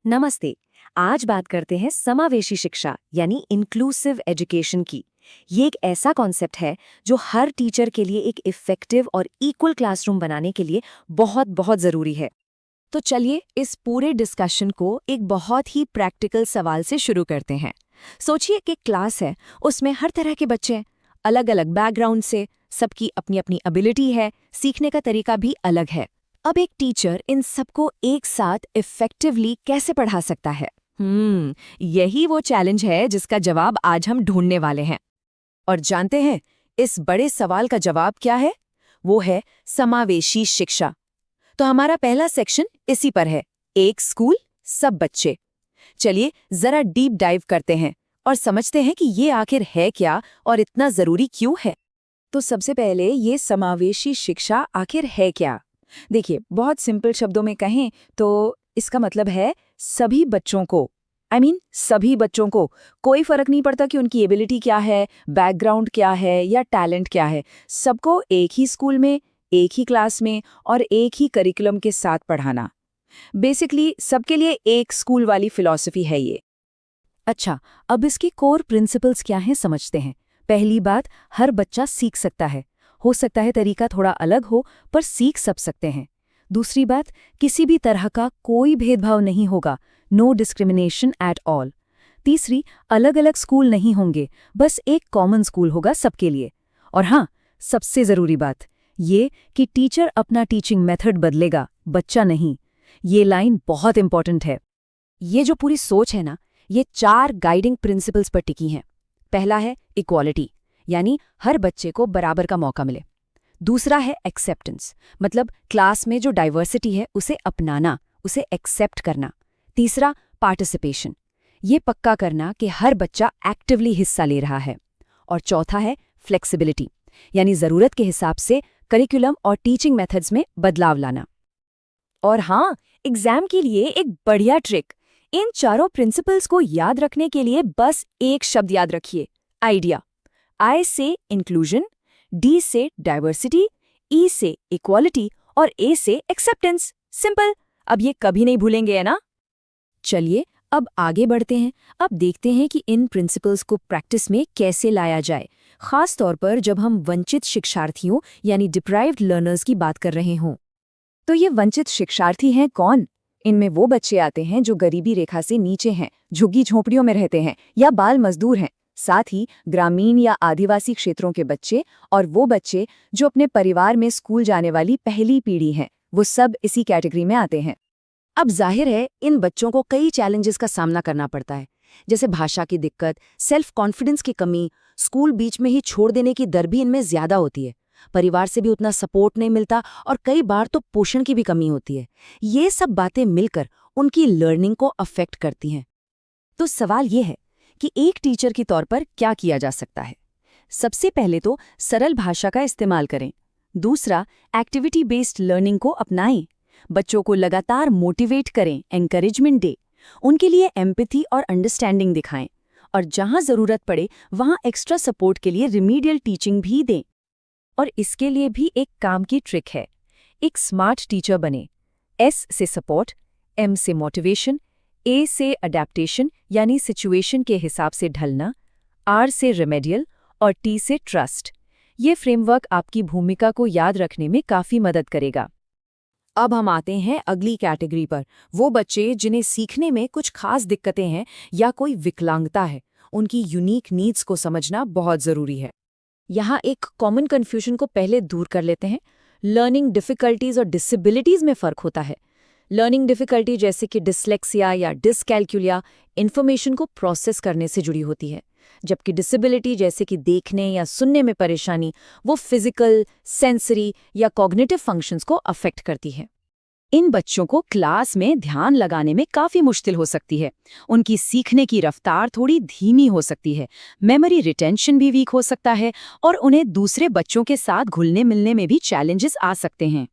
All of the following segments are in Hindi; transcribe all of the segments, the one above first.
नमस्ते। आज बात करते हैं समावेशी शिक्षा यानी इंक्लूसिव एजुकेशन की। ये एक ऐसा कॉन्सेप्ट है जो हर टीचर के लिए एक इफेक्टिव और इक्वल क्लासरूम बनाने के लिए बहुत बहुत जरूरी है। तो चलिए इस पूरे डिस्कशन को एक बहुत ही प्रैक्टिकल सवाल से शुरू करते हैं। सोचिए कि क्लास है, उसमें हर तरह के बच्चे हैं, अलग अलग बैकग्राउंड से, सबकी अपनी अपनी एबिलिटी है, सीखने का तरीका भी अलग है। अब एक टीचर इन सबको एक साथ इफेक्टिवली कैसे पढ़ा सकता है? यही वो चैलेंज है जिसका जवाब आज हम ढूंढने वाले हैं। और जानते हैं इस बड़े सवाल का जवाब क्या है? वो है समावेशी शिक्षा। तो हमारा पहला सेक्शन इसी पर है, एक स्कूल सब बच्चे। चलिए जरा डीप डाइव करते हैं और समझते हैं कि ये आखिर है क्या और इतना जरूरी क्यों है। तो सबसे पहले ये समावेशी शिक्षा आखिर है क्या? देखिए, बहुत सिंपल शब्दों में कहें तो इसका मतलब है सभी बच्चों को, सभी बच्चों को, कोई फर्क नहीं पड़ता कि उनकी एबिलिटी क्या है, बैकग्राउंड क्या है या टैलेंट क्या है, सबको एक ही स्कूल में, एक ही क्लास में और एक ही करिकुलम के साथ पढ़ाना। बेसिकली सबके लिए एक स्कूल वाली फिलॉसफी है ये। अच्छा, अब इसकी कोर प्रिंसिपल्स क्या हैं समझते हैं। पहली बात, हर बच्चा सीख सकता है। हो सकता है तरीका थोड़ा अलग हो, पर सीख सब सकते हैं। दूसरी बात, किसी भी तरह का कोई भेदभाव नहीं होगा, नो डिस्क्रिमिनेशन एट ऑल। तीसरी, अलग अलग स्कूल नहीं होंगे, बस एक कॉमन स्कूल होगा सबके लिए। और हाँ, सबसे ज़रूरी बात ये कि टीचर अपना टीचिंग मेथड बदलेगा, बच्चा नहीं। ये लाइन बहुत इंपॉर्टेंट है। ये जो पूरी सोच है ना, ये 4 गाइडिंग प्रिंसिपल्स पर टिकी हैं। पहला है इक्वालिटी, यानी हर बच्चे को बराबर का मौका मिले। दूसरा है एक्सेप्टेंस, मतलब क्लास में जो डाइवर्सिटी है उसे अपनाना, उसे एक्सेप्ट करना। तीसरा पार्टिसिपेशन, ये पक्का करना कि हर बच्चा एक्टिवली हिस्सा ले रहा है। और चौथा है फ्लेक्सिबिलिटी, यानी ज़रूरत के हिसाब से करिकुलम और टीचिंग मेथड्स में बदलाव लाना। और हाँ, एग्जाम के लिए एक बढ़िया ट्रिक, इन चारों प्रिंसिपल्स को याद रखने के लिए बस एक शब्द याद रखिए, आइडिया। आई से इंक्लूजन, डी से डाइवर्सिटी, ई से इक्वालिटी और ए से एक्सेप्टेंस। सिंपल, अब ये कभी नहीं भूलेंगे, है ना? चलिए अब आगे बढ़ते हैं। अब देखते हैं कि इन प्रिंसिपल्स को प्रैक्टिस में कैसे लाया जाए, खास तौर पर जब हम वंचित शिक्षार्थियों यानी डिप्राइव्ड लर्नर्स की बात कर रहे हों। तो ये वंचित शिक्षार्थी हैं कौन? इनमें वो बच्चे आते हैं जो गरीबी रेखा से नीचे हैं, झुग्गी झोंपड़ियों में रहते हैं या बाल मजदूर हैं। साथ ही ग्रामीण या आदिवासी क्षेत्रों के बच्चे और वो बच्चे जो अपने परिवार में स्कूल जाने वाली पहली पीढ़ी हैं, वो सब इसी कैटेगरी में आते हैं। अब जाहिर है इन बच्चों को कई चैलेंजेस का सामना करना पड़ता है, जैसे भाषा की दिक्कत, सेल्फ कॉन्फिडेंस की कमी, स्कूल बीच में ही छोड़ देने की दर भी इनमें ज्यादा होती है, परिवार से भी उतना सपोर्ट नहीं मिलता और कई बार तो पोषण की भी कमी होती है। ये सब बातें मिलकर उनकी लर्निंग को अफेक्ट करती हैं। तो सवाल ये है कि एक टीचर के तौर पर क्या किया जा सकता है। सबसे पहले तो सरल भाषा का इस्तेमाल करें। दूसरा, एक्टिविटी बेस्ड लर्निंग को अपनाएं। बच्चों को लगातार मोटिवेट करें, एनकरेजमेंट दें, उनके लिए एम्पैथी और अंडरस्टैंडिंग दिखाएं और जहां जरूरत पड़े वहां एक्स्ट्रा सपोर्ट के लिए रिमीडियल टीचिंग भी दें। और इसके लिए भी एक काम की ट्रिक है, एक स्मार्ट टीचर बने। एस से सपोर्ट, एम से मोटिवेशन, ए से अडेप्टेशन यानी सिचुएशन के हिसाब से ढलना, आर से रिमेडियल और टी से ट्रस्ट। ये फ्रेमवर्क आपकी भूमिका को याद रखने में काफ़ी मदद करेगा। अब हम आते हैं अगली कैटेगरी पर, वो बच्चे जिन्हें सीखने में कुछ खास दिक्कतें हैं या कोई विकलांगता है। उनकी यूनिक नीड्स को समझना बहुत ज़रूरी है। यहाँ एक कॉमन कन्फ्यूजन को पहले दूर कर लेते हैं। लर्निंग डिफ़िकल्टीज और डिसेबिलिटीज़ में फ़र्क होता है। लर्निंग डिफ़िकल्टी जैसे कि डिसलेक्सिया या डिसकैल्कुलिया इन्फॉर्मेशन को प्रोसेस करने से जुड़ी होती है, जबकि डिसेबिलिटी जैसे कि देखने या सुनने में परेशानी वो फिजिकल, सेंसरी या कॉग्निटिव फंक्शंस को अफेक्ट करती है। इन बच्चों को क्लास में ध्यान लगाने में काफ़ी मुश्किल हो सकती है। उनकी सीखने की रफ्तार थोड़ी धीमी हो सकती है, मेमोरी रिटेंशन भी वीक हो सकता है और उन्हें दूसरे बच्चों के साथ घुलने मिलने में भी चैलेंजेस आ सकते हैं।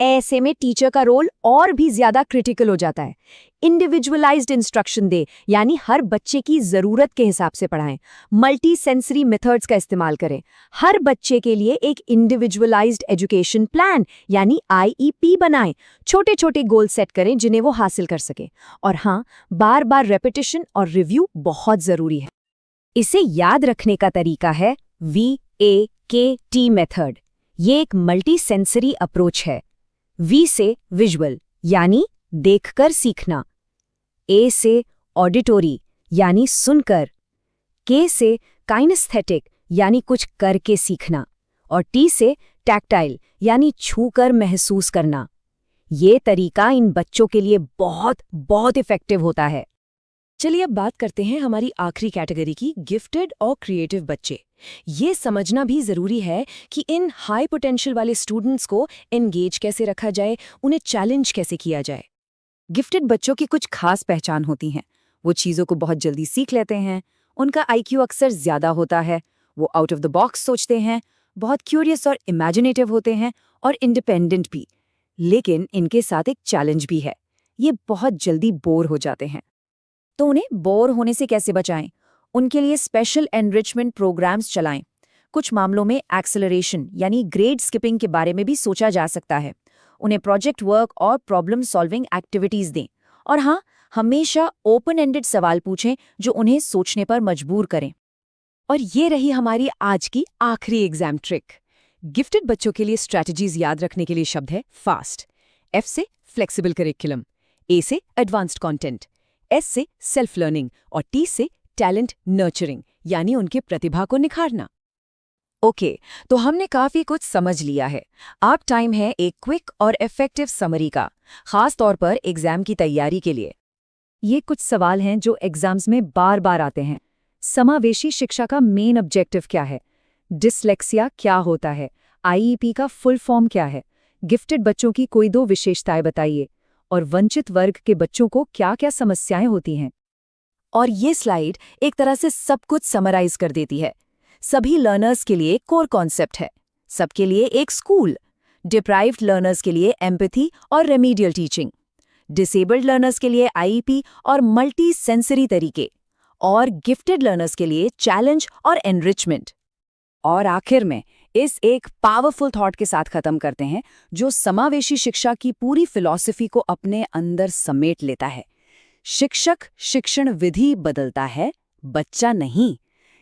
ऐसे में टीचर का रोल और भी ज्यादा क्रिटिकल हो जाता है। इंडिविजुअलाइज्ड इंस्ट्रक्शन दे, यानी हर बच्चे की जरूरत के हिसाब से पढ़ाएं। मल्टी सेंसरी मेथड्स का इस्तेमाल करें। हर बच्चे के लिए एक इंडिविजुअलाइज्ड एजुकेशन प्लान यानी IEP बनाएं। छोटे छोटे गोल सेट करें जिन्हें वो हासिल कर सके। और हाँ, बार बार रेपिटेशन और रिव्यू बहुत जरूरी है। इसे याद रखने का तरीका है VAKT मेथड। ये एक मल्टी सेंसरी अप्रोच है। V से विजुअल यानी देखकर सीखना, A से ऑडिटोरी यानी सुनकर, K से काइनेस्थेटिक यानी कुछ करके सीखना, और T से टैक्टाइल यानी छूकर महसूस करना। ये तरीका इन बच्चों के लिए बहुत बहुत इफेक्टिव होता है। चलिए अब बात करते हैं हमारी आखिरी कैटेगरी की, गिफ्टेड और क्रिएटिव बच्चे। ये समझना भी जरूरी है कि इन हाई पोटेंशियल वाले स्टूडेंट्स को एंगेज कैसे रखा जाए, उन्हें चैलेंज कैसे किया जाए। गिफ्टेड बच्चों की कुछ खास पहचान होती हैं। वो चीज़ों को बहुत जल्दी सीख लेते हैं, उनका IQ अक्सर ज़्यादा होता है, वो आउट ऑफ द बॉक्स सोचते हैं, बहुत क्यूरियस और इमेजिनेटिव होते हैं और इंडिपेंडेंट भी। लेकिन इनके साथ एक चैलेंज भी है, ये बहुत जल्दी बोर हो जाते हैं। तो उन्हें बोर होने से कैसे बचाएं? उनके लिए स्पेशल एनरिचमेंट प्रोग्राम्स चलाएं। कुछ मामलों में एक्सेलरेशन यानी ग्रेड स्किपिंग के बारे में भी सोचा जा सकता है। उन्हें प्रोजेक्ट वर्क और प्रॉब्लम सॉल्विंग एक्टिविटीज दें। और हाँ, हमेशा ओपन एंडेड सवाल पूछें जो उन्हें सोचने पर मजबूर करें। और ये रही हमारी आज की आखिरी एग्जाम ट्रिक। गिफ्टेड बच्चों के लिए स्ट्रैटेजीज याद रखने के लिए शब्द है फास्ट, F से फ्लेक्सिबल करिकुलम, A से एडवांस्ड कंटेंट, S से सेल्फ लर्निंग और T से टैलेंट नर्चरिंग यानी उनके प्रतिभा को निखारना। ओके, तो हमने काफी कुछ समझ लिया है। अब टाइम है एक क्विक और इफेक्टिव समरी का, खास तौर पर एग्जाम की तैयारी के लिए। ये कुछ सवाल हैं जो एग्जाम्स में बार बार आते हैं। समावेशी शिक्षा का मेन ऑब्जेक्टिव क्या है? डिसलेक्सिया क्या होता है? IEP का फुल फॉर्म क्या है? गिफ्टेड बच्चों की कोई 2 विशेषताएं बताइए। और वंचित वर्ग के बच्चों को क्या-क्या समस्याएं होती हैं? और ये स्लाइड एक तरह से सब कुछ समराइज कर देती है। सभी लर्नर्स के लिए कोर कॉन्सेप्ट है, सबके लिए एक स्कूल, डिप्राइव्ड लर्नर्स के लिए एम्पैथी और रेमीडियल टीचिंग, डिसेबल्ड लर्नर्स के लिए IEP और मल्टी सेंसरी तरीके, और गिफ्टेड लर्नर्स के लिए चैलेंज और एनरिचमेंट। और आखिर में इस एक पावरफुल थॉट के साथ खत्म करते हैं जो समावेशी शिक्षा की पूरी फिलॉसफी को अपने अंदर समेट लेता है। शिक्षक शिक्षण विधि बदलता है, बच्चा नहीं।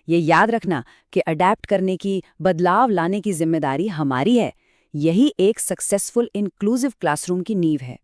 ये याद रखना कि अडैप्ट करने की, बदलाव लाने की जिम्मेदारी हमारी है। यही एक सक्सेसफुल इंक्लूसिव क्लासरूम की नींव है।